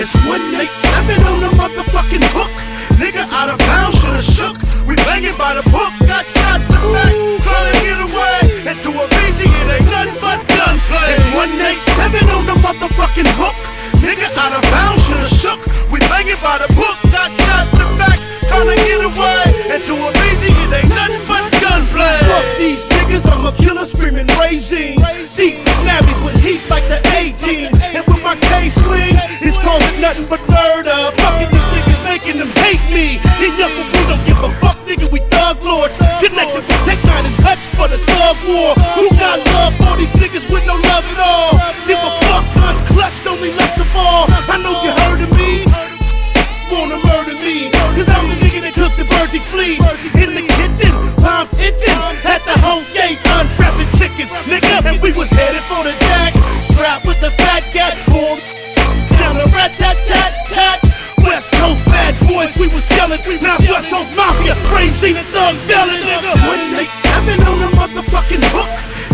It's 187 on the motherfucking hook. Nigga out of bounds, shoulda shook. We bangin' by the book, got shot in the back, tryna get away. Into a BG, it ain't nothing but gunplay. It's 187 on the motherfucking hook. Nigga out of bounds, shoulda shook. We bangin' by the book, got shot in the back, tryna get away. Into a BG, it ain't nothing but gunplay. Fuck these niggas, I'm a killer screaming raging. Deep nabbies with heat like the 18. And with my K swing, it's causing nothing but murder. Fucking these niggas making them hate me. And young, we don't give a fuck, nigga, we thug lords. Connected with Tech 9 and Hutch for the thug war. Who got love for these niggas with no love at all? Give a fuck, guns clutched, only left the ball. I know you heard of me, wanna murder me. Cause I'm the nigga that cooked the birdie flea. In the kitchen, palms itching. At the home gate, unwrapping chickens, nigga. And we was headed for the jack. Strapped with the fat cat, boom. Down the rat-tat-tat-tat. West Coast bad boys, we was yelling. Now West Coast Mafia, Regine and thugs yelling, nigga. 187 on the motherfucking hook.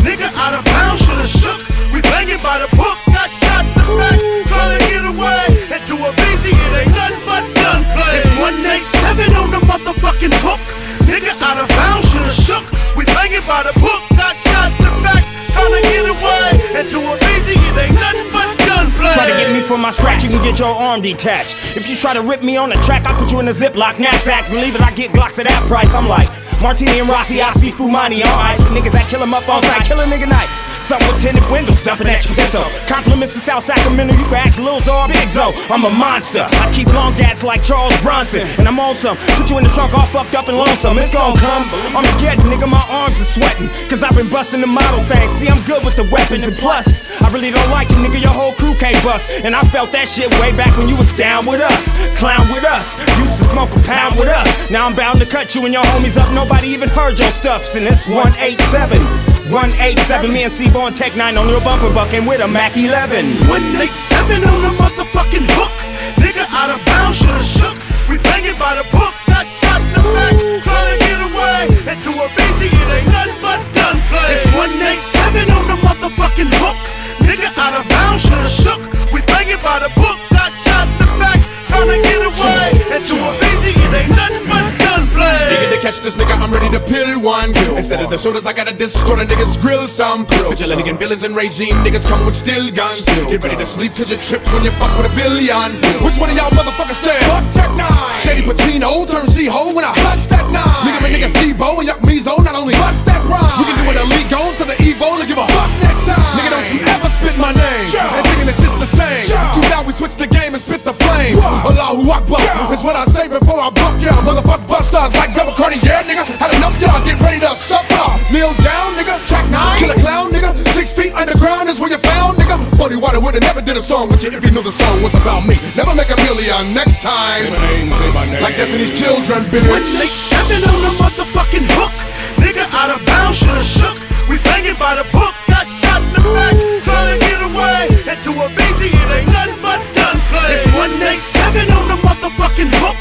Nigga out of bounds, shoulda shook. We bangin' by the book, got shot in the back, tryna get away. Into a BG, it ain't nothing but gunplay. It's 187 on the motherfucking hook. Nigga out of bounds, shoulda shook. We bangin' by the book, got shot in the back, tryna get away. Into a BG, it ain't nothing but gunplay. Try to get me from my scratch, you can get your arm detached. If you try to rip me on the track, I put you in a Ziploc knapsack. Believe it, I get Glocks at that price. I'm like Martini and Rossi, I speak Spumani, alright. Niggas that kill 'em up on site, kill a nigga night. Something with tinted windows, dumping at your pinto. Compliments to South Sacramento, you can ask Lil Zo or Big Zo. I'm a monster, I keep long gats like Charles Bronson. And I'm on some, put you in the trunk all fucked up and lonesome. It's gon' come, I'm getting, nigga, my arms are sweating. Cause I've been busting the model thing. See, I'm good with the weapons, and plus I really don't like you, nigga, your whole crew can't bust. And I felt that shit way back when you was down with us, clown with us, used to smoke a pound with us. Now I'm bound to cut you and your homies up, nobody even heard your stuffs. And it's 187 187, me and C-Bo and Tech 9 on your bumper bucking with a Mac 11. 187 on the motherfucking hook. Nigga out of bounds, shoulda shook. We bangin' by the book, got shot in the back, tryna get away. Into a BG, it ain't nothing but gunplay. It's 187 on the motherfucking hook. Nigga out of bounds, shoulda shook. We bangin' by the book, got shot in the back, tryna get away. Into a BG, it ain't nothing but gunplay. Nigga, to catch this nigga, I'm ready to pill one. Instead of the shoulders, I gotta discord a niggas grill some. Vigilante and villains and regime niggas come with still guns. Get ready to sleep cause you tripped when you fuck with a billion. Which one of y'all motherfuckers said fuck Tech 9? Shady Patino, turn C-Ho when I bust that 9. Nigga, my nigga C-Bo and Yuck Mizo, not only bust that rhyme, we can do it elite goes to the Evo to give a fuck next time. Nigga, don't you ever spit my name and thinking it's just the same. Too loud, we switch the game and spit the flame. Allahu Akbar, that's what I say before I buck y'all. Motherfuck busters like Double Cartier, nigga. Had enough y'all, get ready to suffer. Kneel down, nigga, track 9. Kill a clown, nigga. 6 feet underground is where you found, nigga. Buddy Water would've never did a song with you if you knew the song was about me. Never make a million next time. Say my name, say my name. Like Destiny's Children, bitch. 187 on the motherfucking hook. Nigga out of bounds, shoulda shook. We bangin' by the book, got shot in the back, tryna get away. Into a BG, it ain't nothing but gunplay. It's 187 on the motherfucking hook.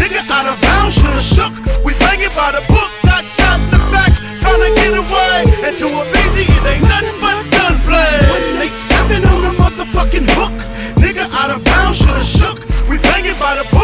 Nigga out of bounds, shoulda shook. We bangin' by the book, got shot in the back, tryna get away. Into a BG, it ain't nothing but gunplay. 187 on the motherfucking hook. Nigga out of bounds, shoulda shook. We bangin' by the book.